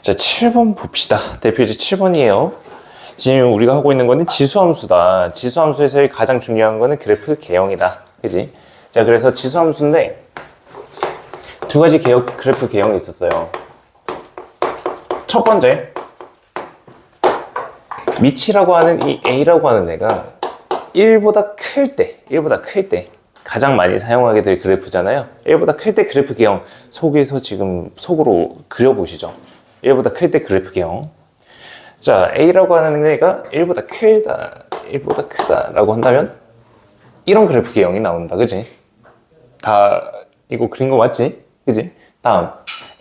자, 7번 봅시다. 대표지 7번이에요. 지금 우리가 하고 있는 거는 지수함수다. 지수함수에서의 가장 중요한 거는 그래프 개형이다. 그지? 자, 그래서 지수함수인데 두 가지 그래프 개형이 있었어요. 첫 번째, 미치라고 하는 이 A라고 하는 애가 1보다 클 때 가장 많이 사용하게 될 그래프잖아요. 1보다 클 때 그래프 개형 속에서 지금 속으로 그려보시죠. 1보다 클 때 그래프 개형. 자, A라고 하는 애가 1보다 크다 라고 한다면 이런 그래프 개형이 나온다. 그지? 다 이거 그린 거 맞지? 그지? 다음,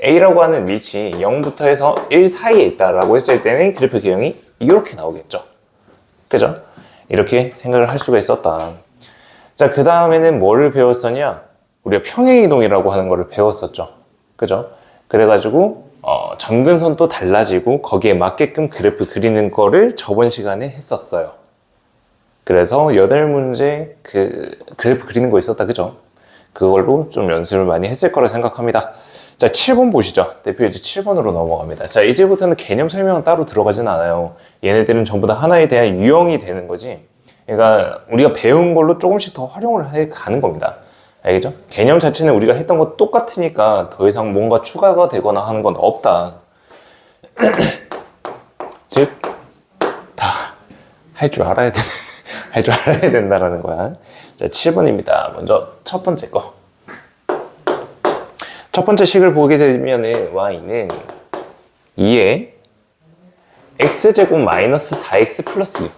A라고 하는 밑이 0부터 해서 1 사이에 있다라고 했을 때는 그래프 개형이 이렇게 나오겠죠. 그죠? 이렇게 생각을 할 수가 있었다. 자, 그 다음에는 뭐를 배웠었냐? 우리가 평행이동이라고 하는 거를 배웠었죠. 그죠? 그래가지고 점근선도 달라지고 거기에 맞게끔 그래프 그리는 거를 저번 시간에 했었어요. 그래서 8문제 그래프 그리는 거 있었다. 그죠? 그걸로 좀 연습을 많이 했을 거라 생각합니다. 자, 7번 보시죠. 대표이제 7번으로 넘어갑니다. 자, 이제부터는 개념 설명은 따로 들어가진 않아요. 얘네들은 전부 다 하나에 대한 유형이 되는 거지. 그러니까 우리가 배운 걸로 조금씩 더 활용을 해 가는 겁니다. 알겠죠? 개념 자체는 우리가 했던 거 똑같으니까 더 이상 뭔가 추가가 되거나 하는 건 없다. 즉, 다 할 줄 알아야 돼. 할 줄 알아야 된다라는 거야. 자, 7번입니다. 먼저 첫 번째 거. 첫 번째 식을 보게 되면은 y는 2에 x제곱 마이너스 4x 플러스 2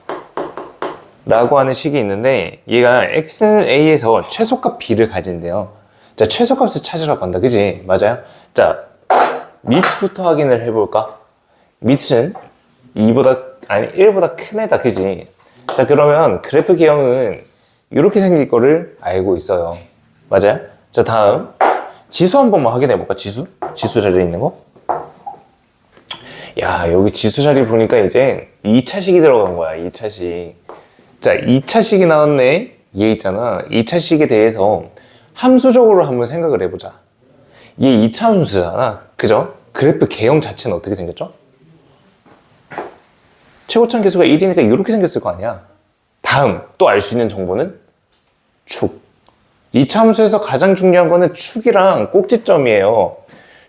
라고 하는 식이 있는데 얘가 x는 a에서 최소값 b를 가진대요. 자, 최소값을 찾으라고 한다. 그지? 맞아요? 자, 밑부터 확인을 해볼까? 밑은 1보다 큰 애다. 그지? 자, 그러면 그래프 개형은 이렇게 생길 거를 알고 있어요. 맞아요? 자, 다음 지수 한 번만 확인해 볼까? 지수 자리에 있는 거? 야, 여기 지수 자리 보니까 이제 2차식이 들어간 거야. 2차식. 자, 2차식이 나왔네. 얘 있잖아. 2차식에 대해서 함수적으로 한번 생각을 해보자. 얘 2차 함수잖아. 그죠? 그래프 개형 자체는 어떻게 생겼죠? 최고점 계수가 1이니까 이렇게 생겼을 거 아니야. 다음 또 알 수 있는 정보는 축. 2차 함수에서 가장 중요한 거는 축이랑 꼭지점이에요.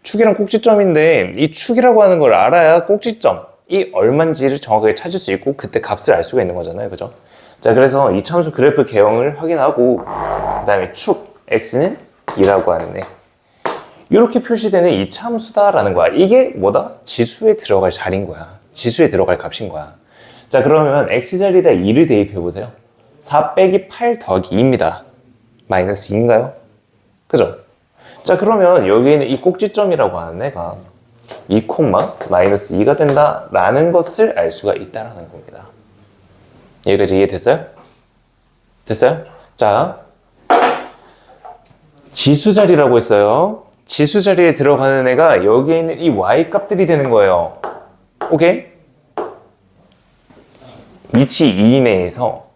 축이랑 꼭지점인데 이 축이라고 하는 걸 알아야 꼭지점이 얼마인지를 정확하게 찾을 수 있고 그때 값을 알 수가 있는 거잖아요. 그죠? 자, 그래서 2차 함수 그래프 개형을 확인하고 그 다음에 축 x는 2라고 하는 애 이렇게 표시되는 2차 함수다라는 거야. 이게 뭐다? 지수에 들어갈 자리인 거야. 지수에 들어갈 값인 거야. 자, 그러면 x자리에다 2를 대입해 보세요. 4 빼기 8 더하기 2입니다. 마이너스 2인가요? 그죠? 자, 그러면 여기에는 이 꼭지점이라고 하는 애가 2, 마이너스 2가 된다라는 것을 알 수가 있다라는 겁니다. 여기까지 이해됐어요? 됐어요? 자, 지수자리라고 했어요. 지수자리에 들어가는 애가 여기에 있는 이 y 값들이 되는 거예요. 오케이? 위치 2 내에서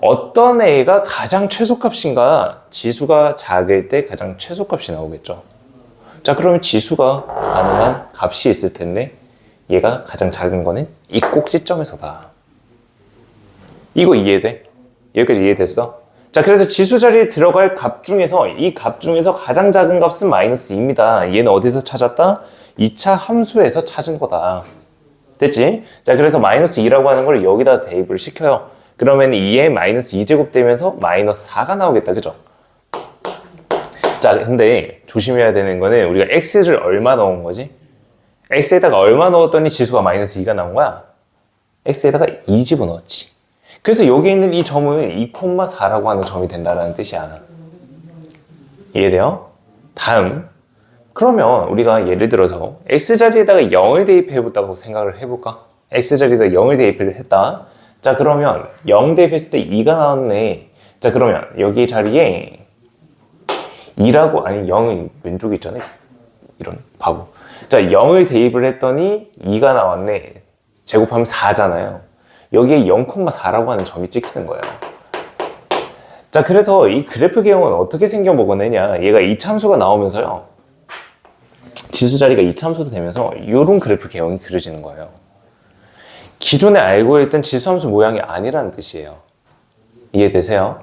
어떤 애가 가장 최소값인가? 지수가 작을 때 가장 최소값이 나오겠죠. 자, 그러면 지수가 가능한 값이 있을 텐데 얘가 가장 작은 거는 이 꼭지점에서다. 이거 이해돼? 여기까지 이해됐어? 자, 그래서 지수 자리에 들어갈 값 중에서 이 값 중에서 가장 작은 값은 마이너스 2입니다. 얘는 어디서 찾았다? 2차 함수에서 찾은 거다. 됐지? 자, 그래서 마이너스 2라고 하는 걸 여기다 대입을 시켜요. 그러면 2에 마이너스 2제곱 되면서 마이너스 4가 나오겠다. 그죠? 자, 근데 조심해야 되는 거는 우리가 x를 얼마 넣은 거지? x에다가 얼마 넣었더니 지수가 마이너스 2가 나온 거야? x에다가 2 집어넣었지. 그래서 여기 있는 이 점은 2,4라고 하는 점이 된다는 뜻이야. 이해돼요? 다음. 그러면 우리가 예를 들어서 x자리에다가 0을 대입해봤다고 생각을 해볼까? x자리에다가 0을 대입을 했다. 자, 그러면 0 대입했을 때 2가 나왔네. 자, 그러면 여기 자리에 2라고, 아니 0은 왼쪽에 있잖아요. 이런 바보. 자, 0을 대입을 했더니 2가 나왔네. 제곱하면 4잖아요. 여기에 0,4라고 하는 점이 찍히는 거예요. 자, 그래서 이 그래프 개형은 어떻게 생겨 먹어내냐. 얘가 이 참수가 나오면서요. 지수 자리가 이차함수도 되면서 이런 그래프 개형이 그려지는 거예요. 기존에 알고 있던 지수함수 모양이 아니라는 뜻이에요. 이해되세요?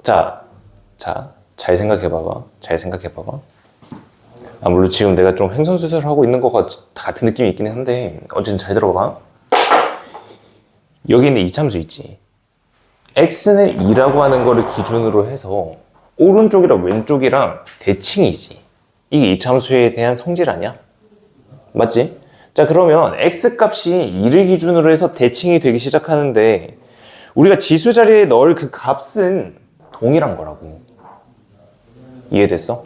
자, 잘 생각해봐봐. 잘 생각해봐봐. 물론 지금 내가 좀 횡설수설을 하고 있는 것 같은 느낌이 있긴 한데 어쨌든 잘 들어봐. 여기 있는 이차함수 있지. x는 2라고 하는 거를 기준으로 해서 오른쪽이랑 왼쪽이랑 대칭이지. 이게 이차함수에 대한 성질 아니야? 맞지? 자, 그러면 x 값이 2를 기준으로 해서 대칭이 되기 시작하는데 우리가 지수 자리에 넣을 그 값은 동일한 거라고. 이해됐어?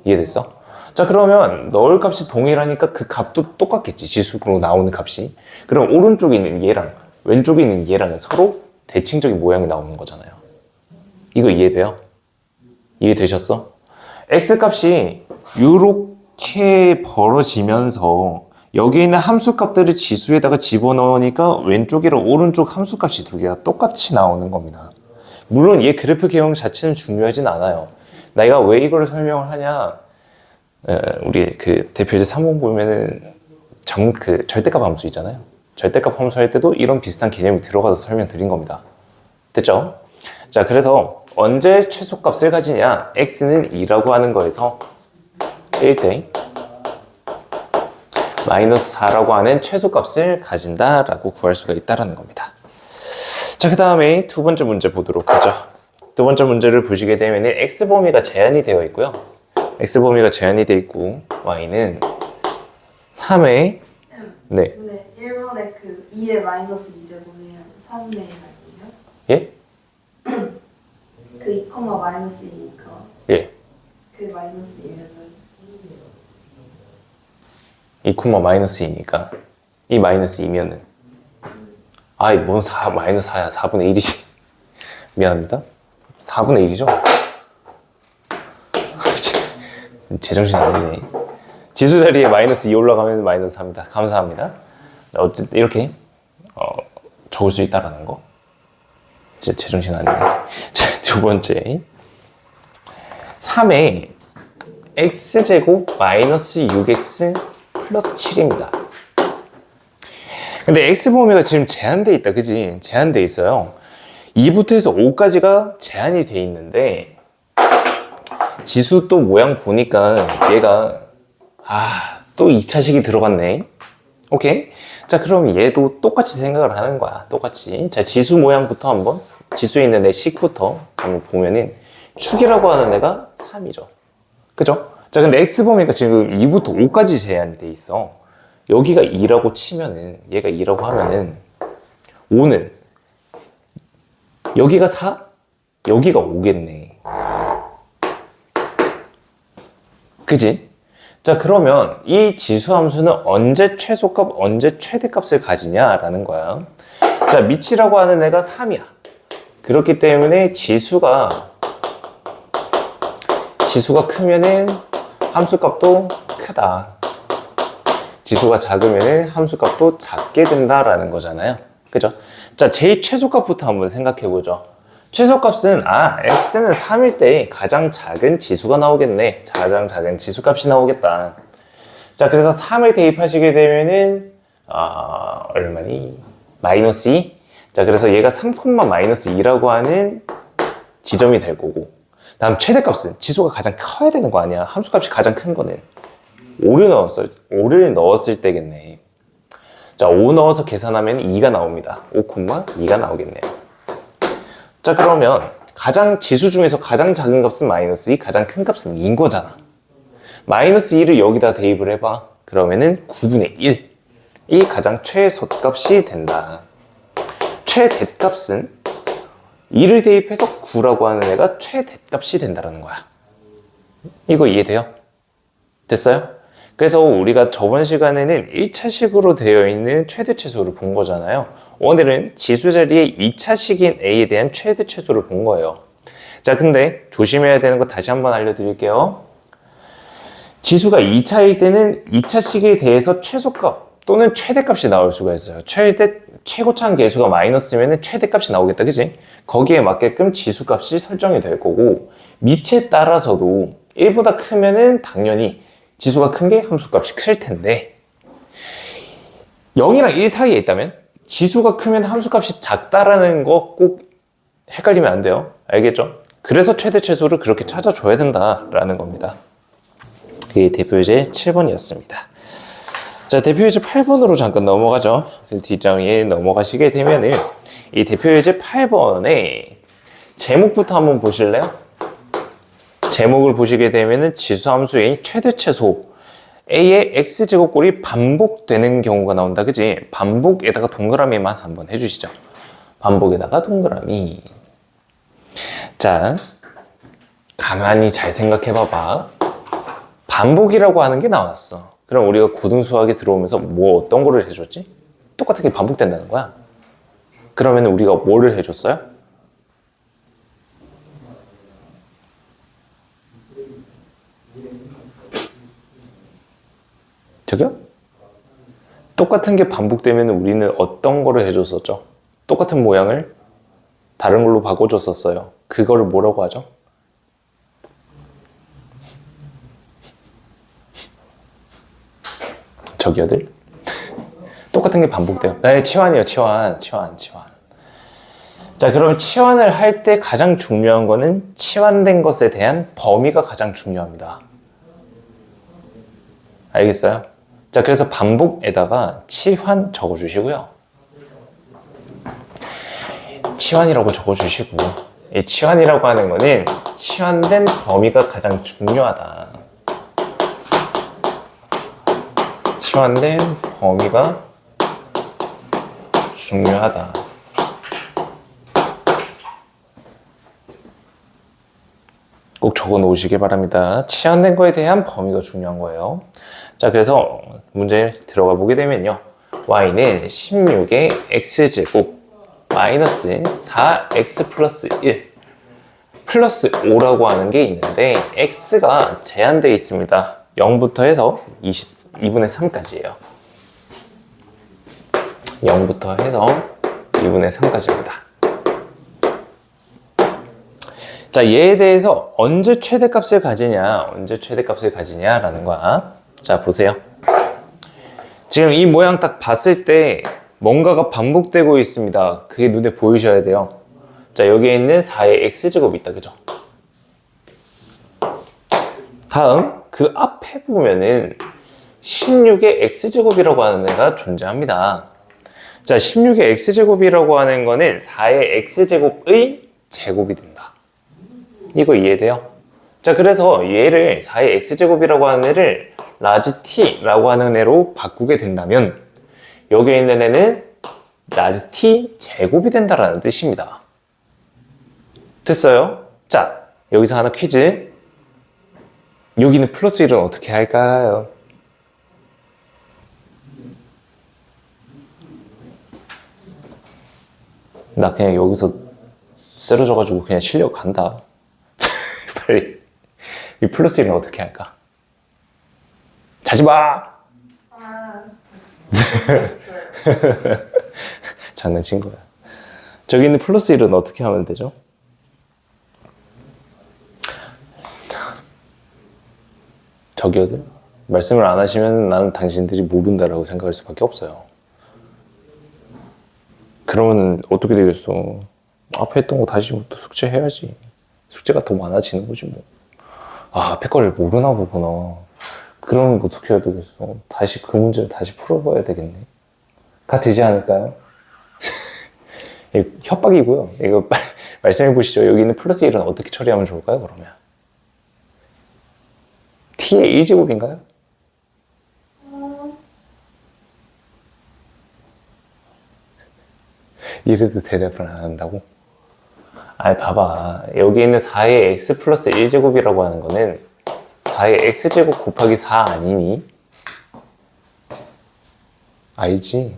이해됐어? 자, 그러면 넣을 값이 동일하니까 그 값도 똑같겠지. 지수로 나오는 값이. 그럼 오른쪽에 있는 얘랑 왼쪽에 있는 얘랑은 서로 대칭적인 모양이 나오는 거잖아요. 이거 이해돼요? 이해되셨어? x 값이 이렇게 벌어지면서 여기 있는 함수 값들을 지수에다가 집어넣으니까 왼쪽이랑 오른쪽 함수 값이 두 개가 똑같이 나오는 겁니다. 물론 얘 그래프 개형 자체는 중요하진 않아요. 내가 왜 이걸 설명을 하냐? 우리 그 대표제 3번 보면은 절대값 함수 있잖아요. 절대값 함수 할 때도 이런 비슷한 개념이 들어가서 설명드린 겁니다. 됐죠? 자, 그래서 언제 최소값을 가지냐? x는 2라고 하는 거에서 1대 마이너스 4라고 하는 최소값을 가진다라고 구할 수가 있다라는 겁니다. 자, 그 다음에 두 번째 문제 보도록 하죠. 두 번째 문제를 보시게 되면 x범위가 제한이 되어 있고요. x범위가 제한이 되어 있고 y는 3의 네. 근데 1번에 그 2의 마이너스 2제곱이면 3의 말이에요? 예? 그 2, 마이너스 2니까 예. 그 마이너스 1은 2, 마이너스 2니까 이 마이너스 2면은 뭔 마이너스 4야. 4분의 1이지. 미안합니다. 4분의 1이죠? 제정신 아니네. 지수 자리에 마이너스 2 올라가면 마이너스 4입니다. 감사합니다. 어쨌든 이렇게 적을 수 있다라는 거. 진짜 제정신 아니네. 자, 두 번째. 3의 x제곱 마이너스 6x 플러스 7입니다. 근데 x범위가 지금 제한돼 있다. 그지? 제한돼 있어요. 2부터 해서 5까지가 제한이 돼 있는데 지수 또 모양 보니까 얘가 또 2차식이 들어갔네. 오케이. 자, 그럼 얘도 똑같이 생각을 하는 거야. 똑같이. 자, 지수 모양부터 한번 지수에 있는 애 식부터 한번 보면은 축이라고 하는 애가 3이죠. 그죠? 자, 근데 x범위가 지금 2부터 5까지 제한이 돼 있어. 여기가 2라고 치면은 얘가 2라고 하면은 5는 여기가 4? 여기가 5겠네. 그지? 자, 그러면 이 지수함수는 언제 최소값, 언제 최대값을 가지냐라는 거야. 자, 밑이라고 하는 애가 3이야. 그렇기 때문에 지수가 크면은 함수값도 크다. 지수가 작으면은 함수값도 작게 된다라는 거잖아요. 그죠? 자, 제일 최소값부터 한번 생각해 보죠. 최소값은 x는 3일 때 가장 작은 지수가 나오겠네. 가장 작은 지수값이 나오겠다. 자, 그래서 3을 대입하시게 되면은 얼마니? 마이너스 2. 자, 그래서 얘가 3, 마이너스 2라고 하는 지점이 될 거고, 다음 최대값은 지수가 가장 커야 되는 거 아니야. 함수값이 가장 큰 거는 5를 넣었을 때겠네. 자, 5 넣어서 계산하면 2가 나옵니다. 5, 2가 나오겠네요. 자, 그러면 지수 중에서 가장 작은 값은 마이너스 2, 가장 큰 값은 2인 거잖아. 마이너스 2를 여기다 대입을 해봐. 그러면은 9분의 1. 이 가장 최소값이 된다. 최대값은 2를 대입해서 9라고 하는 애가 최대값이 된다는 거야. 이거 이해돼요? 됐어요? 그래서 우리가 저번 시간에는 1차식으로 되어 있는 최대 최소를 본 거잖아요. 오늘은 지수 자리에 2차식인 a에 대한 최대 최소를 본 거예요. 자, 근데 조심해야 되는 거 다시 한번 알려드릴게요. 지수가 2차일 때는 2차식에 대해서 최소값 또는 최대값이 나올 수가 있어요. 최고차항 계수가 마이너스면 최대값이 나오겠다. 그치? 거기에 맞게끔 지수값이 설정이 될 거고, 밑에 따라서도 1보다 크면은 당연히 지수가 큰 게 함수값이 클 텐데 0이랑 1 사이에 있다면 지수가 크면 함수값이 작다라는 거 꼭 헷갈리면 안 돼요. 알겠죠? 그래서 최대 최소를 그렇게 찾아줘야 된다라는 겁니다. 이게 대표 예제 7번이었습니다. 자, 대표 예제 8번으로 잠깐 넘어가죠. 뒷장에 넘어가시게 되면은 이 대표 예제 8번에 제목부터 한번 보실래요? 제목을 보시게 되면은 지수함수의 최대 최소 a의 x제곱꼴이 반복되는 경우가 나온다. 그지? 반복에다가 동그라미만 한번 해주시죠. 반복에다가 동그라미. 자, 가만히 잘 생각해 봐봐. 반복이라고 하는 게 나왔어. 그럼 우리가 고등수학에 들어오면서 뭐 어떤 거를 해줬지? 똑같은 게 반복된다는 거야. 그러면 우리가 뭐를 해줬어요? 저기요? 똑같은 게 반복되면 우리는 어떤 거를 해줬었죠? 똑같은 모양을 다른 걸로 바꿔줬었어요. 그거를 뭐라고 하죠? 저기요들? 똑같은 게 반복돼요. 네, 치환이요. 치환. 자, 그러면 치환을 할 때 가장 중요한 거는 치환된 것에 대한 범위가 가장 중요합니다. 알겠어요? 자, 그래서 반복에다가 치환 적어주시고요. 치환이라고 적어주시고, 이 치환이라고 하는 거는 치환된 범위가 가장 중요하다. 치환된 범위가 중요하다. 꼭 적어 놓으시기 바랍니다. 치환된 거에 대한 범위가 중요한 거예요. 자, 그래서 문제 들어가 보게 되면요. y는 16의 x제곱 마이너스 4x 플러스 1 플러스 5라고 하는 게 있는데 x가 제한되어 있습니다. 0부터 해서 2분의 3까지예요. 0부터 해서 2분의 3까지입니다. 자, 얘에 대해서 언제 최대값을 가지냐라는 거야. 자, 보세요. 지금 이 모양 딱 봤을 때 뭔가가 반복되고 있습니다. 그게 눈에 보이셔야 돼요. 자, 여기에 있는 4의 x제곱이 있다. 그죠? 다음 그 앞에 보면은 16의 x제곱이라고 하는 애가 존재합니다. 자, 16의 x제곱이라고 하는 거는 4의 x제곱의 제곱이 된다. 이거 이해돼요? 자, 그래서 얘를 4의 x제곱이라고 하는 애를 라지 t라고 하는 애로 바꾸게 된다면 여기에 있는 애는 라지 t 제곱이 된다라는 뜻입니다. 됐어요? 자, 여기서 하나 퀴즈. 여기는 플러스 1은 어떻게 할까요? 나 그냥 여기서 쓰러져가지고 그냥 실력 간다. 빨리. 이 플러스 1은 어떻게 할까? 자지 마! 장난친 거야. 저기 있는 플러스 1은 어떻게 하면 되죠? 저기요들? 말씀을 안 하시면 나는 당신들이 모른다라고 생각할 수밖에 없어요. 그러면 어떻게 되겠어? 앞에 했던 거 다시 또 숙제해야지. 숙제가 더 많아지는 거지 뭐. 아, 앞에 거를 모르나 보구나. 그러면 어떻게 해야 되겠어? 다시 그 문제를 다시 풀어봐야 되겠네. 가 되지 않을까요? 협박이고요. 이거 말씀해 보시죠. 여기 있는 플러스 1은 어떻게 처리하면 좋을까요, 그러면? t의 1제곱인가요? 이래도 대답을 안 한다고? 아니, 봐봐. 여기 있는 4의 x 플러스 1제곱이라고 하는 거는 4의 x제곱 곱하기 4 아니니? 알지?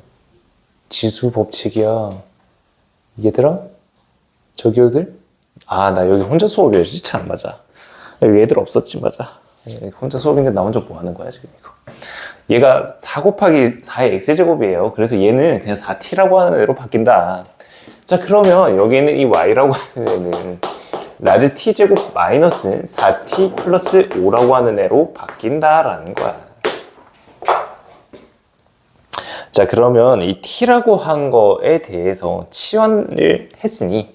지수 법칙이야. 얘들아? 저기요들? 아, 나 여기 혼자 수업이었지? 참, 맞아. 여기 애들 없었지, 맞아. 혼자 수업인데 나 혼자 뭐 하는 거야, 지금 이거. 얘가 4 곱하기 4의 x제곱이에요. 그래서 얘는 그냥 4t라고 하는 애로 바뀐다. 자, 그러면 여기 있는 이 y라고 하는 애는 라지 t제곱 마이너스 4t 플러스 5라고 하는 애로 바뀐다라는 거야. 자, 그러면 이 t라고 한 거에 대해서 치환을 했으니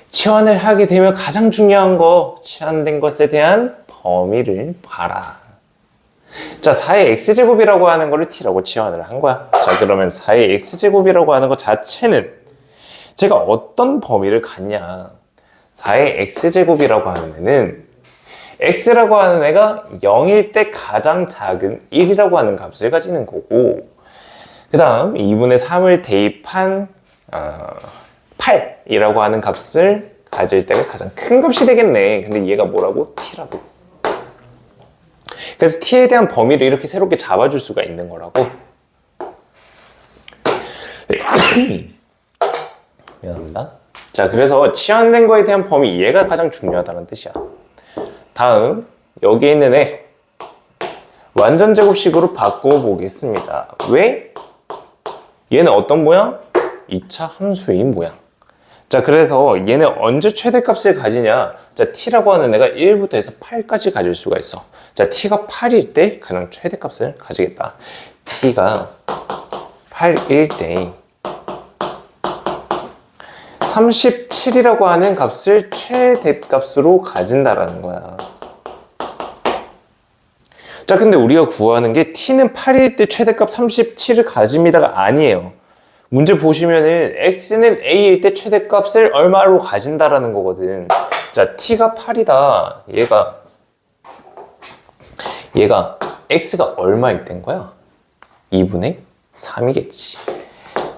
치환을 하게 되면 가장 중요한 거, 치환된 것에 대한 범위를 봐라. 자, 4의 x제곱이라고 하는 거를 t라고 치환을 한 거야. 자, 그러면 4의 x제곱이라고 하는 것 자체는 제가 어떤 범위를 갖냐. 4의 x제곱이라고 하는 애는 x라고 하는 애가 0일 때 가장 작은 1이라고 하는 값을 가지는 거고, 그 다음 2분의 3을 대입한 8이라고 하는 값을 가질 때가 가장 큰 값이 되겠네. 근데 얘가 뭐라고? t라고. 그래서 t에 대한 범위를 이렇게 새롭게 잡아줄 수가 있는 거라고. 미안합니다. 자, 그래서 치환된 거에 대한 범위, 얘가 가장 중요하다는 뜻이야. 다음 여기에 있는 애 완전 제곱식으로 바꿔보겠습니다. 왜? 얘는 어떤 모양? 2차 함수인 모양. 자, 그래서 얘는 언제 최대값을 가지냐? 자, t라고 하는 애가 1부터 해서 8까지 가질 수가 있어. 자, t가 8일 때 가장 최대값을 가지겠다. t가 8일 때 37이라고 하는 값을 최대값으로 가진다라는 거야. 자, 근데 우리가 구하는 게 t는 8일 때 최대값 37을 가집니다가 아니에요. 문제 보시면은 x는 a일 때 최대값을 얼마로 가진다라는 거거든. 자, t가 8이다. 얘가 x가 얼마일 땐 거야? 2분의 3이겠지.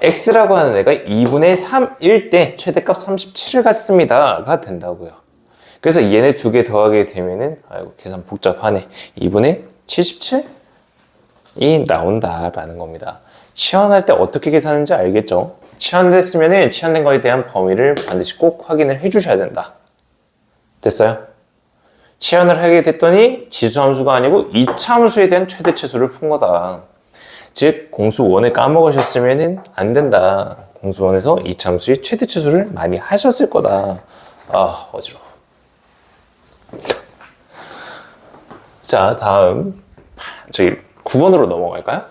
x라고 하는 애가 2분의 3일 때 최대값 37을 갖습니다가 된다고요. 그래서 얘네 두 개 더하게 되면은, 아이고 계산 복잡하네, 2분의 77이 나온다라는 겁니다. 치환할 때 어떻게 계산하는지 알겠죠? 치환됐으면은 치환된 거에 대한 범위를 반드시 꼭 확인을 해주셔야 된다. 됐어요? 치환을 하게 됐더니 지수함수가 아니고 2차 함수에 대한 최대치수를 푼 거다. 즉 공수 1을 까먹으셨으면 안 된다. 공수 1에서 2차 함수의 최대치수를 많이 하셨을 거다. 아, 어지러워. 자, 다음 저기 9번으로 넘어갈까요?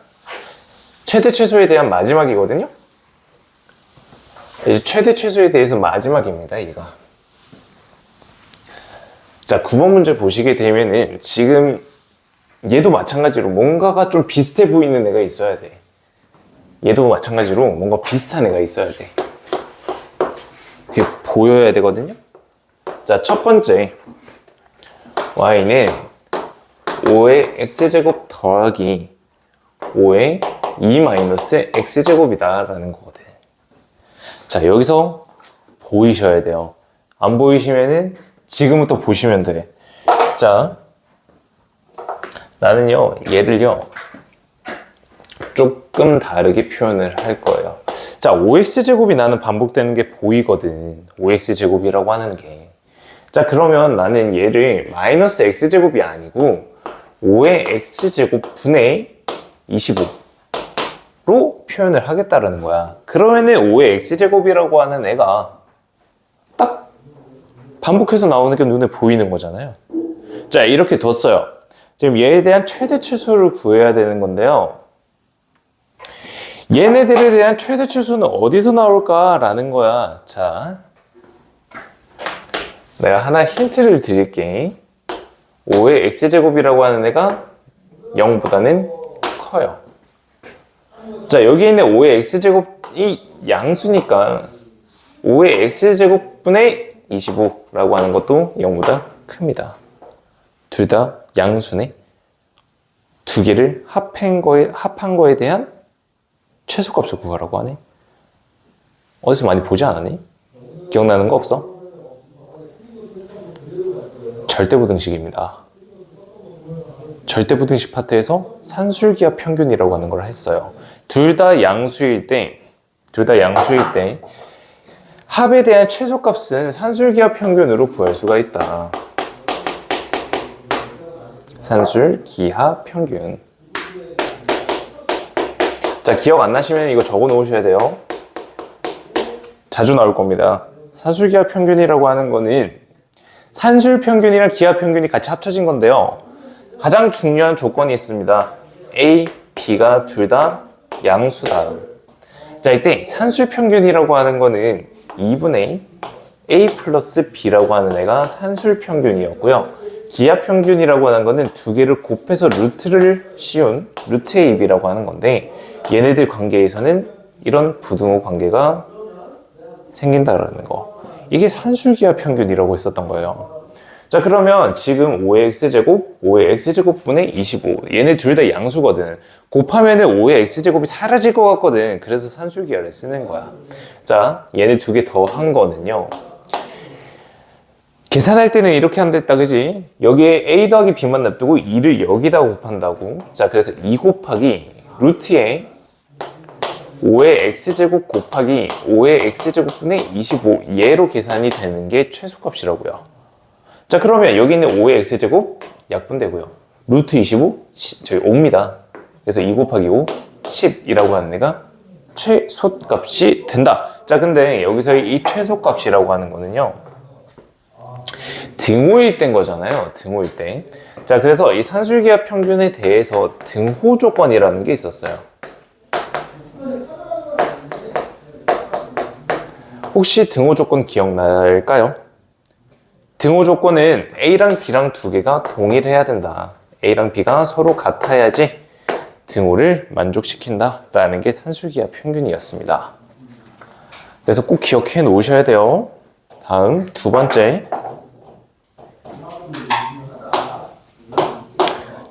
최대 최소에 대한 마지막이거든요. 이제 최대 최소에 대해서 마지막입니다, 얘가. 자, 9번 문제 보시게 되면은 지금 얘도 마찬가지로 뭔가가 좀 비슷해 보이는 애가 있어야 돼. 얘도 마찬가지로 뭔가 비슷한 애가 있어야 돼. 그게 보여야 되거든요. 자, 첫 번째 y는 5의 x제곱 더하기 5의 2 마이너스 x제곱이다 라는 거거든. 자, 여기서 보이셔야 돼요. 안 보이시면은 지금부터 보시면 돼. 자, 나는요, 얘를요 조금 다르게 표현을 할 거예요. 자, 5x제곱이 나는 반복되는 게 보이거든. 5x제곱이라고 하는 게. 자, 그러면 나는 얘를 마이너스 x제곱이 아니고 5의 x제곱 분의 25로 표현을 하겠다라는 거야. 그러면은 5의 x제곱이라고 하는 애가 딱 반복해서 나오는 게 눈에 보이는 거잖아요. 자, 이렇게 뒀어요. 지금 얘에 대한 최대치수를 구해야 되는 건데요. 얘네들에 대한 최대치수는 어디서 나올까라는 거야. 자, 내가 하나 힌트를 드릴게. 5의 x제곱이라고 하는 애가 0보다는 커요. 자, 여기 있는 5의 x제곱이 양수니까 5의 x제곱분의 25라고 하는 것도 0보다 큽니다. 둘 다 양수네. 두 개를 합한 거에 대한 최소값을 구하라고 하네. 어디서 많이 보지 않았니? 기억나는 거 없어? 절대부등식입니다. 절대부등식 파트에서 산술기하 평균이라고 하는 걸 했어요. 둘 다 양수일 때 합에 대한 최소값은 산술기하 평균으로 구할 수가 있다. 산술기하 평균. 자, 기억 안 나시면 이거 적어 놓으셔야 돼요. 자주 나올 겁니다. 산술기하 평균이라고 하는 거는 산술 평균이랑 기하 평균이 같이 합쳐진 건데요. 가장 중요한 조건이 있습니다. A, B가 둘 다 양수다. 자, 이때 산술 평균이라고 하는 거는 2분의 A 플러스 B라고 하는 애가 산술 평균이었고요. 기하 평균이라고 하는 거는 두 개를 곱해서 루트를 씌운 루트 AB라고 하는 건데, 얘네들 관계에서는 이런 부등호 관계가 생긴다라는 거. 이게 산술기하 평균이라고 했었던 거예요. 자, 그러면 지금 5의 x제곱, 5의 x제곱분의 25. 얘네 둘 다 양수거든. 곱하면은 5의 x제곱이 사라질 것 같거든. 그래서 산술기하를 쓰는 거야. 자, 얘네 두 개 더 한 거는요. 계산할 때는 이렇게 하면 됐다, 그지? 여기에 a 더하기 b만 놔두고 2를 여기다 곱한다고. 자, 그래서 2 곱하기 루트에 5의 x제곱 곱하기 5의 x제곱분의 25. 얘로 계산이 되는 게 최소값이라고요. 자, 그러면 여기 있는 5의 x제곱 약분되고요. 루트 25, 저희 5입니다. 그래서 2 곱하기 5, 10이라고 하는 애가 최소값이 된다. 자, 근데 여기서의 이 최소값이라고 하는 거는요. 등호일 때인 거잖아요. 등호일 때. 자, 그래서 이 산술기하 평균에 대해서 등호 조건이라는 게 있었어요. 혹시 등호 조건 기억날까요? 등호 조건은 A랑 B랑 두 개가 동일해야 된다. A랑 B가 서로 같아야지 등호를 만족시킨다 라는 게 산술기하 평균이었습니다. 그래서 꼭 기억해 놓으셔야 돼요. 다음 두 번째.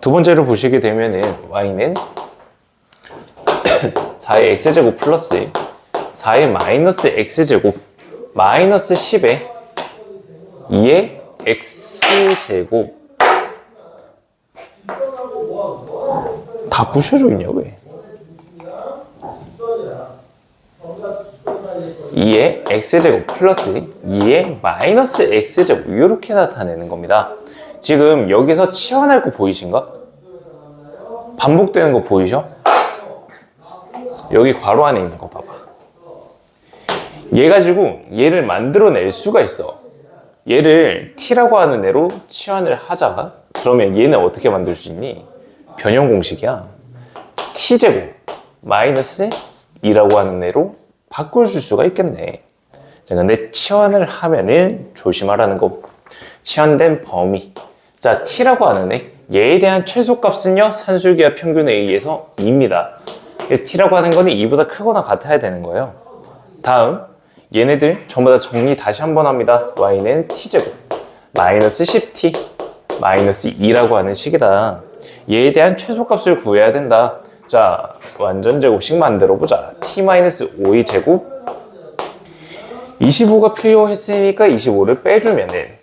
두 번째로 보시게 되면은 y는 4의 x제곱 플러스 4의 마이너스 x제곱 마이너스 10의 2의 x제곱. 다 부셔져 있냐 왜? 2의 x제곱 플러스 2의 마이너스 x제곱, 이렇게 나타내는 겁니다. 지금 여기서 치환할 거 보이신가? 반복되는 거 보이죠? 여기 괄호 안에 있는 거 봐봐. 얘 가지고 얘를 만들어낼 수가 있어. 얘를 t라고 하는 애로 치환을 하자. 그러면 얘는 어떻게 만들 수 있니? 변형 공식이야. t제곱 마이너스 2라고 하는 애로 바꿀 수가 있겠네. 자, 근데 치환을 하면은 조심하라는 거. 치환된 범위. 자, t라고 하는 애, 얘에 대한 최소값은요, 산술기하 평균에 의해서 2입니다. 그래서 t라고 하는 거는 2보다 크거나 같아야 되는 거예요. 다음, 얘네들 전부 다 정리 다시 한번 합니다. y는 t제곱 마이너스 10t 마이너스 2라고 하는 식이다. 얘에 대한 최소값을 구해야 된다. 자, 완전 제곱식 만들어 보자. t-5의 제곱 25가 필요했으니까 25를 빼주면은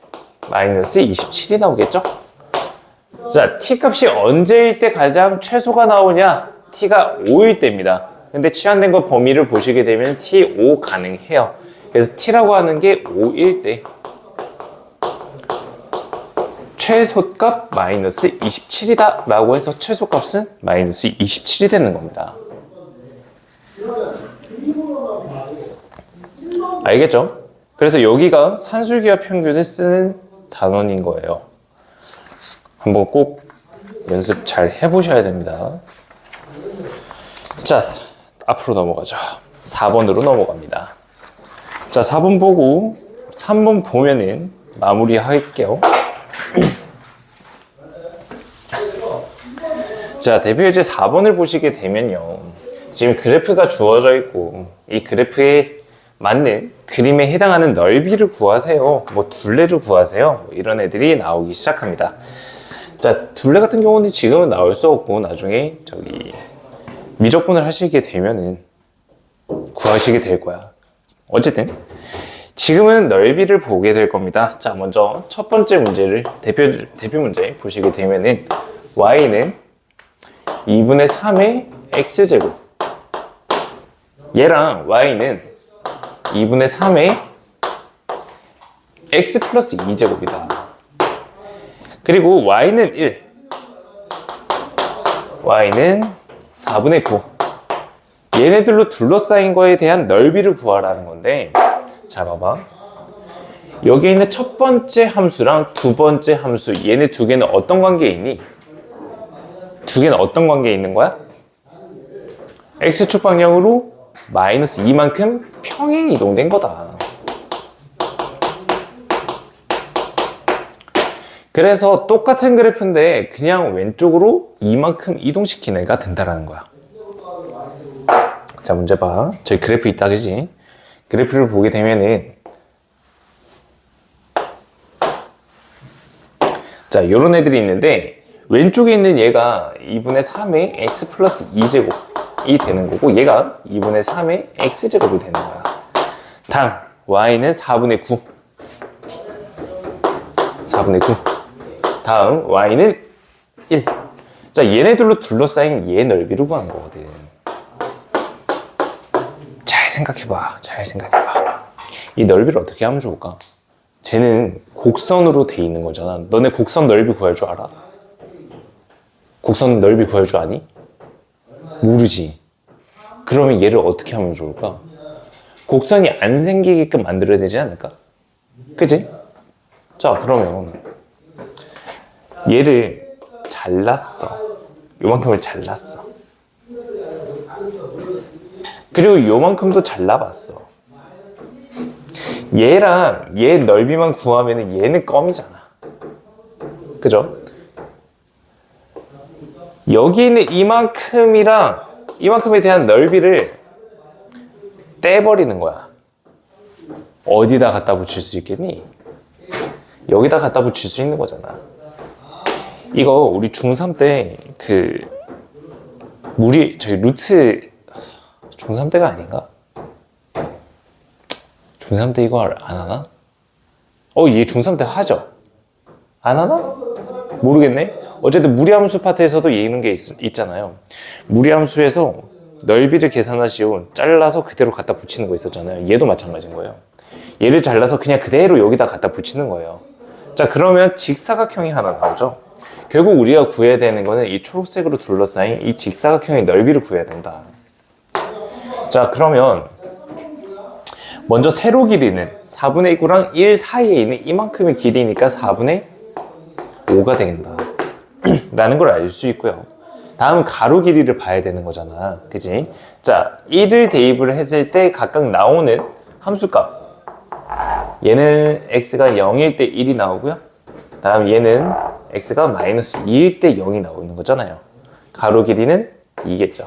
마이너스 27이 나오겠죠? 자, t 값이 언제일 때 가장 최소가 나오냐? t가 5일 때입니다. 근데 치환된 거 범위를 보시게 되면 t5 가능해요. 그래서 t라고 하는 게 5일 때 최소값 마이너스 27이다 라고 해서 최소값은 마이너스 27이 되는 겁니다. 알겠죠? 그래서 여기가 산술기하 평균을 쓰는 단원인 거예요. 한번 꼭 연습 잘 해보셔야 됩니다. 자, 앞으로 넘어가죠. 4번으로 넘어갑니다. 자, 4번 보고 3번 보면은 마무리 할게요. 자, 대표 예제 4번을 보시게 되면요. 지금 그래프가 주어져 있고 이 그래프에 맞는 그림에 해당하는 넓이를 구하세요. 뭐 둘레를 구하세요. 뭐 이런 애들이 나오기 시작합니다. 자, 둘레 같은 경우는 지금은 나올 수 없고 나중에 저기 미적분을 하시게 되면은 구하시게 될 거야. 어쨌든 지금은 넓이를 보게 될 겁니다. 자, 먼저 첫 번째 문제를 대표 문제 보시게 되면은 y는 2분의 3의 x제곱, 얘랑 y는 2분의 3의 x 플러스 2제곱이다. 그리고 y는 1, y는 4분의 9. 얘네들로 둘러싸인 거에 대한 넓이를 구하라는 건데, 자, 봐봐. 여기 있는 첫 번째 함수랑 두 번째 함수, 얘네 두 개는 어떤 관계에 있니? 두 개는 어떤 관계에 있는 거야? x축 방향으로 마이너스 2만큼 평행 이동된 거다. 그래서 똑같은 그래프인데 그냥 왼쪽으로 이만큼 이동시킨 애가 된다라는 거야. 자, 문제 봐. 저기 그래프 있다, 그지? 그래프를 보게 되면은 자, 요런 애들이 있는데 왼쪽에 있는 얘가 2분의 3의 x 플러스 2제곱이 되는 거고 얘가 2분의 3의 x제곱이 되는 거야. 다음 y는 4분의 9 다음 y는 1. 자, 얘네들로 둘러싸인 얘 넓이를 구하는 거거든. 잘 생각해봐. 이 넓이를 어떻게 하면 좋을까? 쟤는 곡선으로 돼 있는 거잖아. 너네 곡선 넓이 구할 줄 알아? 곡선 넓이 구할 줄 아니? 모르지. 그러면 얘를 어떻게 하면 좋을까? 곡선이 안 생기게끔 만들어야 되지 않을까? 그치? 자, 그러면 얘를 잘랐어. 요만큼을 잘랐어. 그리고 요만큼도 잘라봤어. 얘랑 얘 넓이만 구하면 얘는 껌이잖아. 그죠? 여기 있는 이만큼이랑 이만큼에 대한 넓이를 떼버리는 거야. 어디다 갖다 붙일 수 있겠니? 여기다 갖다 붙일 수 있는 거잖아. 이거 우리 중3 때 저희 루트 중3 때가 아닌가? 중3 때 이거 안 하나? 얘 중3 때 하죠? 안 하나? 모르겠네. 어쨌든 무리함수 파트에서도 이런 게 있잖아요. 무리함수에서 넓이를 계산하시오. 잘라서 그대로 갖다 붙이는 거 있었잖아요. 얘도 마찬가지인 거예요. 얘를 잘라서 그냥 그대로 여기다 갖다 붙이는 거예요. 자, 그러면 직사각형이 하나 나오죠. 결국 우리가 구해야 되는 거는 이 초록색으로 둘러싸인 이 직사각형의 넓이를 구해야 된다. 자, 그러면 먼저 세로 길이는 4분의 9랑 1 사이에 있는 이만큼의 길이니까 4분의 5가 된다 라는 걸 알 수 있고요. 다음 가로 길이를 봐야 되는 거잖아. 그치? 자, 1을 대입을 했을 때 각각 나오는 함수값, 얘는 x가 0일 때 1이 나오고요. 다음 얘는 x가 마이너스 2일 때 0이 나오는 거잖아요. 가로 길이는 2겠죠.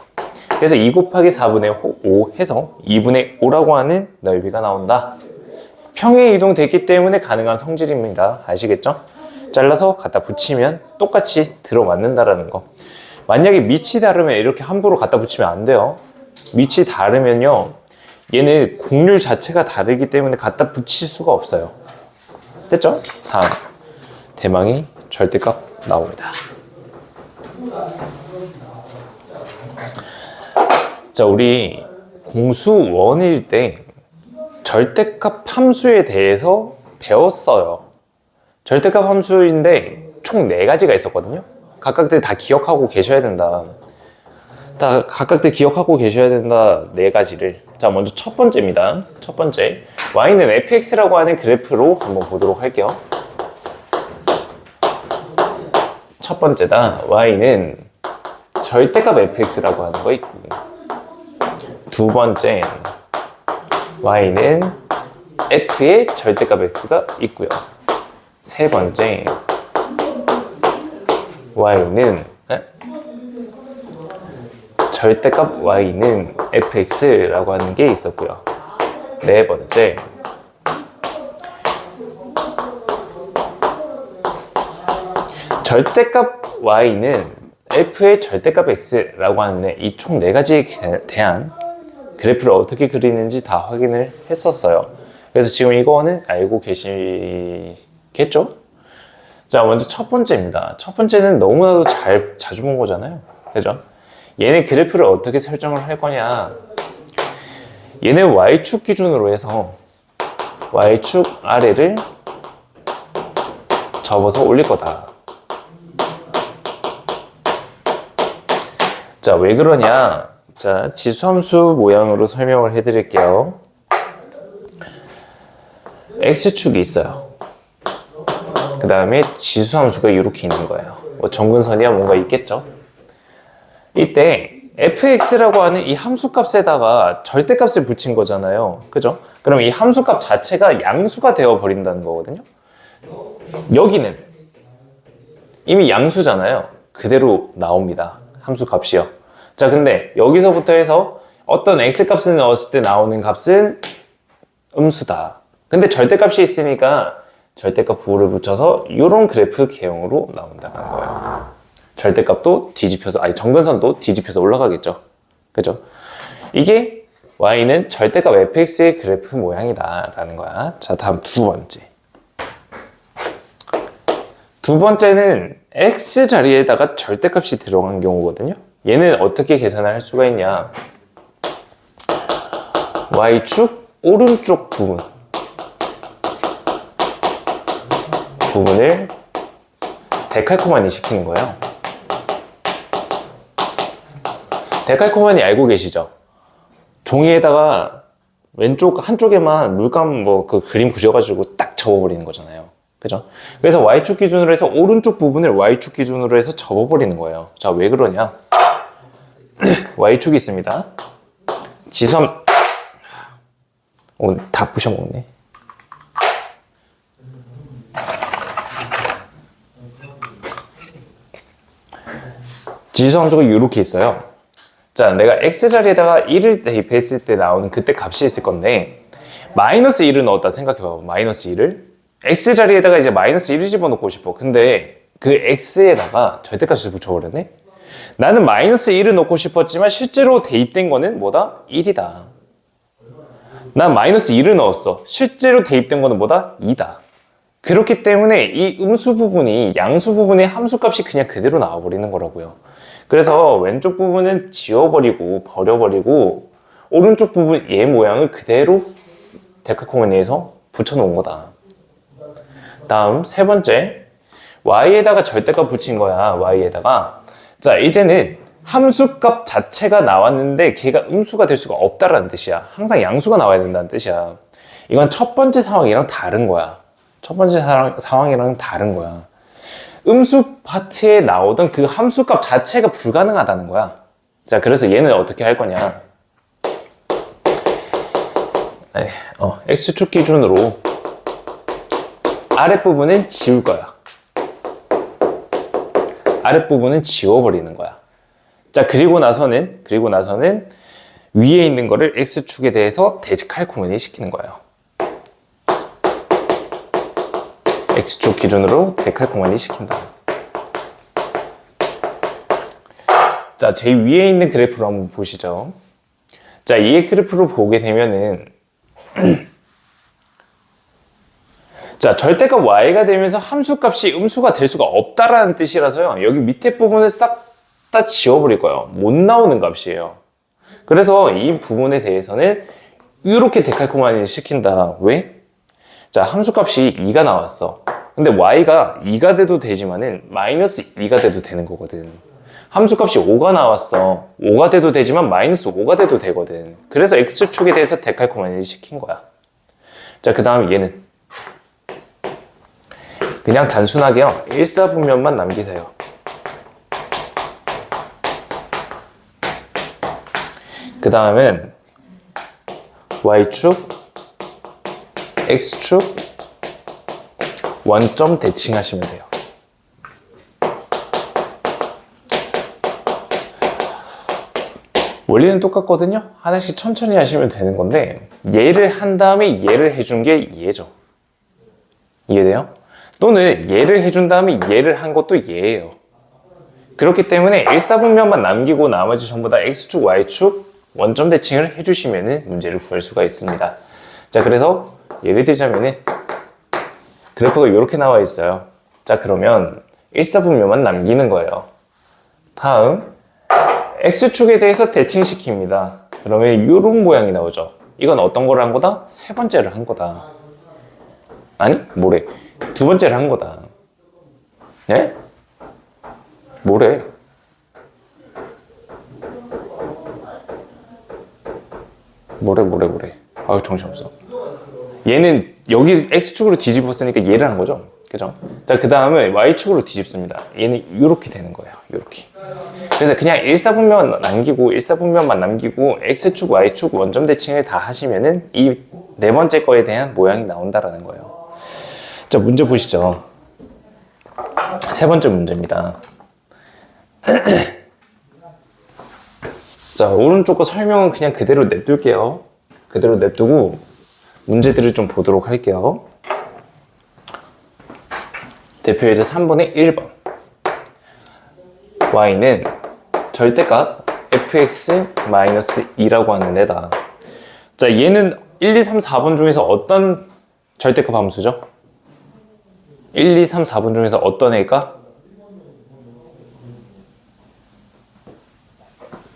그래서 2 곱하기 4분의 5 해서 2분의 5라고 하는 넓이가 나온다. 평행 이동됐기 때문에 가능한 성질입니다. 아시겠죠? 잘라서 갖다 붙이면 똑같이 들어맞는다라는 거. 만약에 밑이 다르면 이렇게 함부로 갖다 붙이면 안 돼요. 밑이 다르면요, 얘는 곡률 자체가 다르기 때문에 갖다 붙일 수가 없어요. 됐죠? 다음 대망의 절대값 나옵니다. 자, 우리 공수 1일 때 절대값 함수에 대해서 배웠어요. 절대값 함수인데 총 4가지가 있었거든요. 각각들 다 기억하고 계셔야 된다. 각각들 기억하고 계셔야 된다. 4가지를. 자, 먼저 첫 번째입니다. 첫 번째, y는 fx라고 하는 그래프로 한번 보도록 할게요. 첫 번째다. y는 절대값 fx라고 하는 거 있고, 두 번째, y는 f의 절대값 x가 있고요. 세 번째, y는 절대값 y는 fx라고 하는 게 있었고요. 네 번째, 절대값 y는 f의 절대값 x라고 하는 이 총 4가지에 대한 그래프를 어떻게 그리는지 다 확인을 했었어요. 그래서 지금 이거는 알고 계시겠죠? 자, 먼저 첫 번째입니다. 첫 번째는 너무나도 자주 본 거잖아요. 그죠? 얘네 그래프를 어떻게 설정을 할 거냐. 얘네 y축 기준으로 해서 y축 아래를 접어서 올릴 거다. 자, 왜 그러냐? 자, 지수함수 모양으로 설명을 해드릴게요. x축이 있어요. 그 다음에 지수함수가 이렇게 있는 거예요. 뭐 정근선이야 뭔가 있겠죠. 이때 fx라고 하는 이 함수값에다가 절대값을 붙인 거잖아요. 그죠? 그럼 이 함수값 자체가 양수가 되어 버린다는 거거든요. 여기는 이미 양수잖아요. 그대로 나옵니다. 함수값이요. 자, 근데 여기서부터 해서 어떤 x값을 넣었을 때 나오는 값은 음수다. 근데 절대값이 있으니까 절대값 부호를 붙여서 이런 그래프 개형으로 나온다는 거예요. 절대값도 뒤집혀서, 아니 정근선도 뒤집혀서 올라가겠죠. 그죠? 이게 y는 절대값 fx의 그래프 모양이다 라는 거야. 자, 다음 두 번째. 두 번째는 x 자리에다가 절대값이 들어간 경우거든요. 얘는 어떻게 계산을 할 수가 있냐. y축 오른쪽 부분을 데칼코마니 시키는 거예요. 데칼코마니 알고 계시죠? 종이에다가 왼쪽 한쪽에만 물감 뭐 그 그림 그려가지고 딱 접어버리는 거잖아요. 그죠? 그래서 y축 기준으로 해서 오른쪽 부분을 y축 기준으로 해서 접어버리는 거예요. 자, 왜 그러냐? y축이 있습니다. 지수함 다 부셔먹네. 지수함수가 이렇게 있어요. 자, 내가 x자리에다가 1을 대입했을 때 나오는 그때 값이 있을 건데 마이너스 1을 넣었다 생각해봐봐. 마이너스 1을 x자리에다가 이제 마이너스 1을 집어넣고 싶어. 근데 그 x에다가 절대값을 붙여버렸네. 나는 마이너스 1을 넣고 싶었지만 실제로 대입된 거는 뭐다? 1이다. 난 마이너스 1을 넣었어. 실제로 대입된 거는 뭐다? 2다. 그렇기 때문에 이 음수 부분이 양수 부분의 함수값이 그냥 그대로 나와버리는 거라고요. 그래서 왼쪽 부분은 지워버리고 버려버리고 오른쪽 부분 얘 모양을 그대로 데칼코마니에서 붙여놓은 거다. 다음 세 번째, y에다가 절대값 붙인 거야. y에다가. 자, 이제는 함수값 자체가 나왔는데 걔가 음수가 될 수가 없다라는 뜻이야. 항상 양수가 나와야 된다는 뜻이야. 이건 첫 번째 상황이랑 다른 거야. 첫 번째 상황이랑 다른 거야. 음수 파트에 나오던 그 함수값 자체가 불가능하다는 거야. 자, 그래서 얘는 어떻게 할 거냐. x축 기준으로 아랫부분은 지울 거야. 아랫부분은 지워버리는 거야. 자, 그리고 나서는 위에 있는 거를 x축에 대해서 데칼코마니 시키는 거예요. x축 기준으로 데칼코마니 시킨다. 자, 제 위에 있는 그래프를 한번 보시죠. 자, 이 그래프를 보게 되면은 자, 절대값 y가 되면서 함수값이 음수가 될 수가 없다라는 뜻이라서요. 여기 밑에 부분을 싹 다 지워버릴 거예요. 못 나오는 값이에요. 그래서 이 부분에 대해서는 이렇게 데칼코마니 시킨다. 왜? 자, 함수값이 2가 나왔어. 근데 y가 2가 돼도 되지만은 마이너스 2가 돼도 되는 거거든. 함수값이 5가 나왔어. 5가 돼도 되지만 마이너스 5가 돼도 되거든. 그래서 x축에 대해서 데칼코마니 시킨 거야. 자, 그 다음 얘는 그냥 단순하게요. 일사분면만 남기세요. 그 다음은 y축, x축 원점 대칭하시면 돼요. 원리는 똑같거든요. 하나씩 천천히 하시면 되는 건데 얘를 한 다음에 얘를 해준 게 얘죠. 이해돼요? 또는 얘를 해준 다음에 얘를 한 것도 얘예요. 그렇기 때문에 일사분면만 남기고 나머지 전부 다 x축, y축 원점 대칭을 해주시면 문제를 구할 수가 있습니다. 자, 그래서 예를 들자면은 그래프가 이렇게 나와 있어요. 자, 그러면 일사분면만 남기는 거예요. 다음 x축에 대해서 대칭시킵니다. 그러면 이런 모양이 나오죠. 이건 어떤 걸 한 거다? 세 번째를 한 거다. 아니, 뭐래? 두 번째를 한 거다. 네? 뭐래? 뭐래. 아유, 정신없어. 얘는 여기 X축으로 뒤집었으니까 얘를 한 거죠. 그죠? 자, 그 다음에 Y축으로 뒤집습니다. 얘는 이렇게 되는 거예요. 이렇게. 그래서 그냥 일사분면만 남기고 X축, Y축 원점 대칭을 다 하시면은 이 네 번째 거에 대한 모양이 나온다라는 거예요. 자, 문제 보시죠. 세 번째 문제입니다. 자, 오른쪽 거 설명은 그냥 그대로 냅둘게요. 그대로 냅두고 문제들을 좀 보도록 할게요. 대표 예제 3번의 1번. y는 절대값 fx-2라고 하는 애다. 자, 얘는 1, 2, 3, 4번 중에서 어떤 절대값 함수죠? 1, 2, 3, 4번 중에서 어떤 애일까?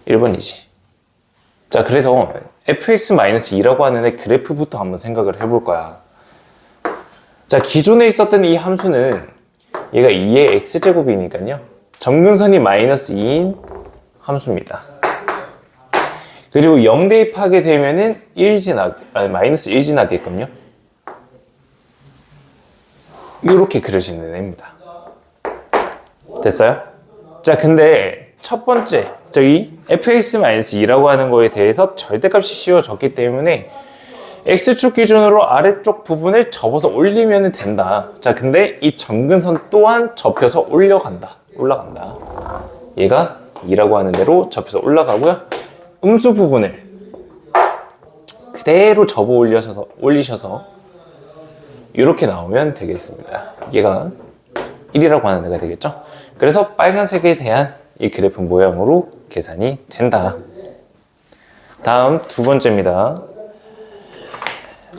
1번이지. 자, 그래서 fx-2라고 하는 애 그래프부터 한번 생각을 해볼 거야. 자, 기존에 있었던 이 함수는 얘가 2의 x제곱이니까요. 점근선이 마이너스 2인 함수입니다. 그리고 0 대입하게 되면은 마이너스 1 지나게끔요. 이렇게 그려지는 애입니다. 됐어요? 자, 근데 첫 번째, 저기 fx-2라고 하는 거에 대해서 절대값이 씌워졌기 때문에 x축 기준으로 아래쪽 부분을 접어서 올리면 된다. 자, 근데 이 점근선 또한 접혀서 올라간다. 얘가 2라고 하는 대로 접혀서 올라가고요. 음수 부분을 그대로 접어 올리셔서 이렇게 나오면 되겠습니다. 얘가 1이라고 하는 애가 되겠죠. 그래서 빨간색에 대한 이 그래프 모양으로 계산이 된다. 다음 두 번째입니다.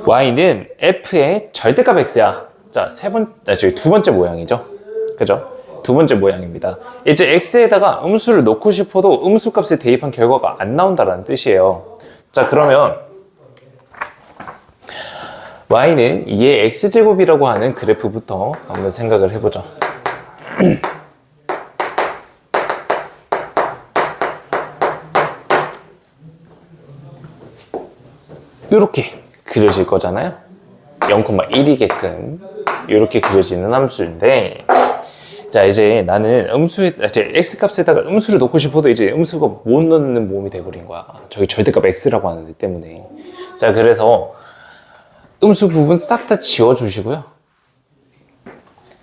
y는 f의 절대값 x야. 자, 저희 두 번째 모양이죠. 그죠? 두 번째 모양입니다. 이제 x에다가 음수를 넣고 싶어도 음수값을 대입한 결과가 안 나온다는 뜻이에요. 자, 그러면 y는 2의 x제곱이라고 하는 그래프부터 한번 생각을 해보죠. 이렇게 그려질 거잖아요. 0,1이게끔 이렇게 그려지는 함수인데, 자, 이제 나는 x값에다가 음수를 넣고 싶어도 이제 음수가 못 넣는 몸이 돼버린 거야. 저기 절대값 x라고 하는 데 때문에. 자, 그래서 음수 부분 싹 다 지워주시고요.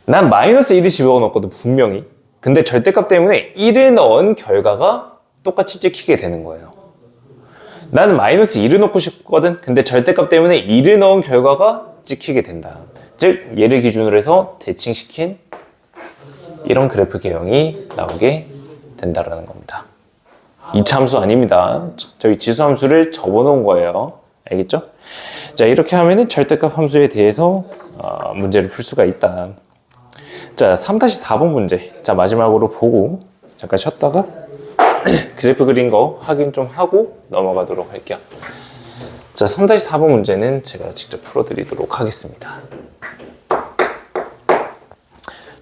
난 마이너스 1을 집어넣었거든, 분명히. 근데 절대값 때문에 1을 넣은 결과가 똑같이 찍히게 되는 거예요. 나는 마이너스 1을 넣고 싶거든. 근데 절대값 때문에 2를 넣은 결과가 찍히게 된다. 즉, 얘를 기준으로 해서 대칭시킨 이런 그래프 개형이 나오게 된다는 겁니다. 2차 함수 아닙니다. 저희 지수함수를 접어놓은 거예요. 알겠죠? 자, 이렇게 하면은 절대값 함수에 대해서 문제를 풀 수가 있다. 자, 3-4번 문제. 자, 마지막으로 보고 잠깐 쉬었다가 그래프 그린 거 확인 좀 하고 넘어가도록 할게요. 자, 3-4번 문제는 제가 직접 풀어드리도록 하겠습니다.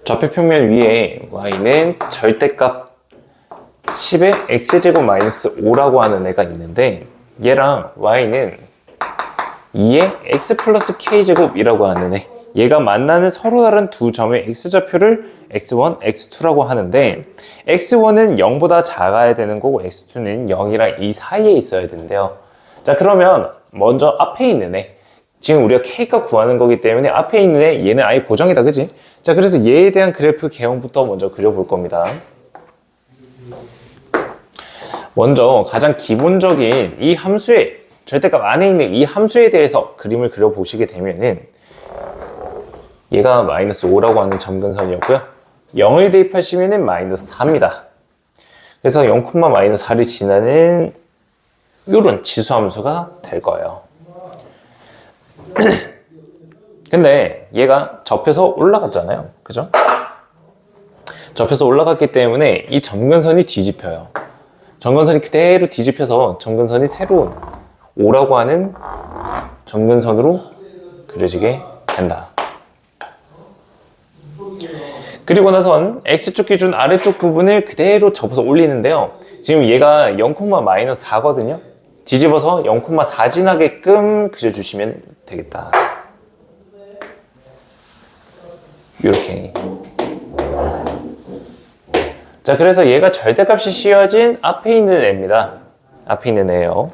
좌표 평면 위에 y는 절대값 10의 x제곱 마이너스 5라고 하는 애가 있는데, 얘랑 y는 2의 x 플러스 k제곱이라고 하는 애, 얘가 만나는 서로 다른 두 점의 x좌표를 x1, x2라고 하는데, x1은 0보다 작아야 되는 거고 x2는 0이랑 이 사이에 있어야 된대요. 자, 그러면 먼저 앞에 있는 애, 지금 우리가 k값 구하는 거기 때문에 앞에 있는 애, 얘는 아예 고정이다, 그지? 자, 그래서 얘에 대한 그래프 개형부터 먼저 그려볼 겁니다. 먼저 가장 기본적인 이 함수의 절대값 안에 있는 이 함수에 대해서 그림을 그려보시게 되면은, 얘가 마이너스 5라고 하는 점근선이었고요. 0을 대입하시면은 마이너스 4입니다. 그래서 0,-4를 지나는 이런 지수함수가 될 거예요. 근데 얘가 접혀서 올라갔잖아요. 그죠? 접혀서 올라갔기 때문에 이 점근선이 뒤집혀요. 점근선이 그대로 뒤집혀서 점근선이 새로운 5라고 하는 점근선으로 그려지게 된다. 그리고 나선 x축 기준 아래쪽 부분을 그대로 접어서 올리는데요. 지금 얘가 0,-4거든요. 뒤집어서 0,4 지나게끔 그려주시면 되겠다. 이렇게. 자, 그래서 얘가 절대값이 씌워진 앞에 있는 애입니다. 앞에 있는 애예요.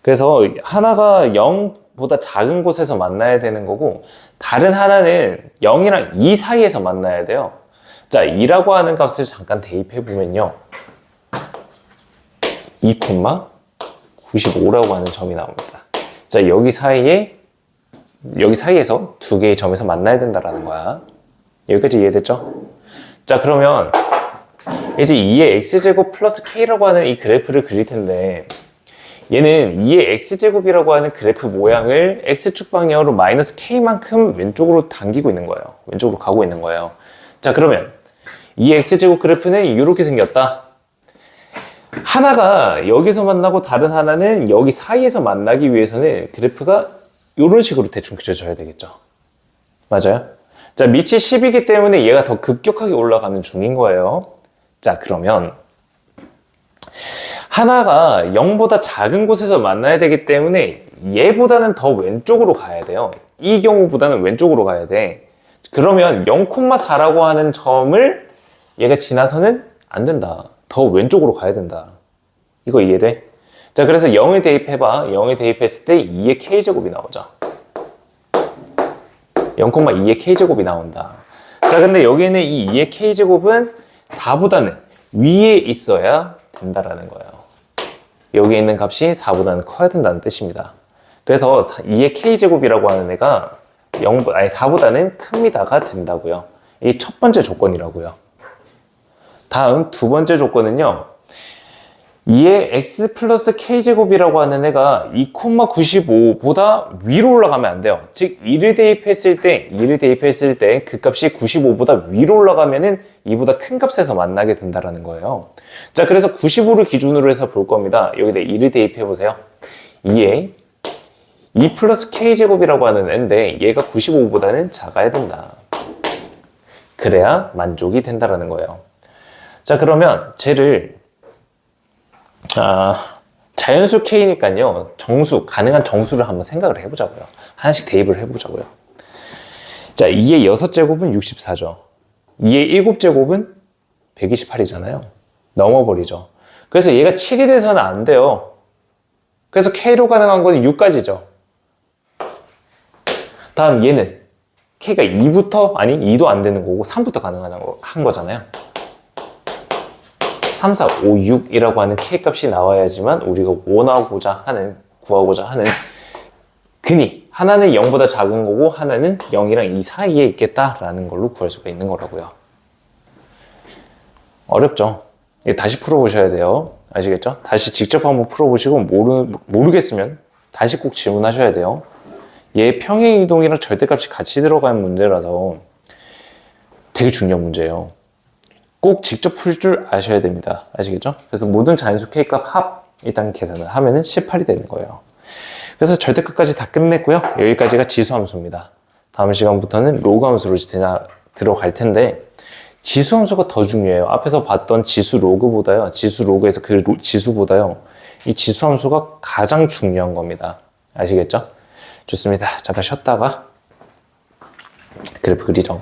그래서 하나가 0보다 작은 곳에서 만나야 되는 거고, 다른 하나는 0이랑 2 사이에서 만나야 돼요. 자, 2라고 하는 값을 잠깐 대입해 보면요, 2,95라고 하는 점이 나옵니다. 자, 여기 사이에서 두 개의 점에서 만나야 된다라는 거야. 여기까지 이해됐죠? 자, 그러면 이제 2의 x제곱 플러스 k라고 하는 이 그래프를 그릴 텐데, 얘는 2의 x제곱이라고 하는 그래프 모양을 x축 방향으로 마이너스 k만큼 왼쪽으로 당기고 있는 거예요. 왼쪽으로 가고 있는 거예요. 자, 그러면 2의 x제곱 그래프는 이렇게 생겼다. 하나가 여기서 만나고 다른 하나는 여기 사이에서 만나기 위해서는 그래프가 이런 식으로 대충 그려져야 되겠죠. 맞아요? 자, 밑이 10이기 때문에 얘가 더 급격하게 올라가는 중인 거예요. 자, 그러면 하나가 0보다 작은 곳에서 만나야 되기 때문에 얘보다는 더 왼쪽으로 가야 돼요. 이 경우보다는 왼쪽으로 가야 돼. 그러면 0,4라고 하는 점을 얘가 지나서는 안 된다. 더 왼쪽으로 가야 된다. 이거 이해돼? 자, 그래서 0을 대입해봐. 0을 대입했을 때 2의 k제곱이 나오죠. 0,2의 k제곱이 나온다. 자, 근데 여기는 이 2의 k제곱은 4보다는 위에 있어야 된다라는 거예요. 여기 있는 값이 4보다는 커야 된다는 뜻입니다. 그래서 2의 k제곱이라고 하는 애가 4보다는 큽니다가 된다고요. 이게 첫 번째 조건이라고요. 다음 두 번째 조건은요, 2의 x 플러스 k제곱이라고 하는 애가 2,95보다 위로 올라가면 안 돼요. 즉 2를 대입했을 때 그 값이 95보다 위로 올라가면은 이보다 큰 값에서 만나게 된다라는 거예요. 자, 그래서 95를 기준으로 해서 볼 겁니다. 여기다 2를 대입해 보세요. 2에 2 플러스 k제곱이라고 하는 애인데 얘가 95보다는 작아야 된다. 그래야 만족이 된다라는 거예요. 자, 그러면 쟤를 자연수 k니까요, 가능한 정수를 한번 생각을 해보자고요. 하나씩 대입을 해보자고요. 자, 2의 6제곱은 64죠. 2의 7제곱은 128이잖아요. 넘어버리죠. 그래서 얘가 7이 돼서는 안 돼요. 그래서 k로 가능한 거는 6까지죠. 다음 얘는 k가 2도 안 되는 거고 3부터 가능한 거잖아요. 3, 4, 5, 6이라고 하는 k값이 나와야지만 우리가 구하고자 하는 근이 하나는 0보다 작은 거고 하나는 0이랑 2 사이에 있겠다라는 걸로 구할 수가 있는 거라고요. 어렵죠? 다시 풀어보셔야 돼요. 아시겠죠? 다시 직접 한번 풀어보시고 모르겠으면 다시 꼭 질문하셔야 돼요. 얘 평행이동이랑 절대값이 같이 들어간 문제라서 되게 중요한 문제예요. 꼭 직접 풀 줄 아셔야 됩니다. 아시겠죠? 그래서 모든 자연수 k값 합 일단 계산을 하면은 18이 되는 거예요. 그래서 절대값까지 다 끝냈고요. 여기까지가 지수함수입니다. 다음 시간부터는 로그함수로 들어갈 텐데, 지수함수가 더 중요해요. 앞에서 봤던 지수 로그보다요, 지수 로그에서 그 지수보다요, 이 지수함수가 가장 중요한 겁니다. 아시겠죠? 좋습니다. 잠깐 쉬었다가 그래프 그리죠.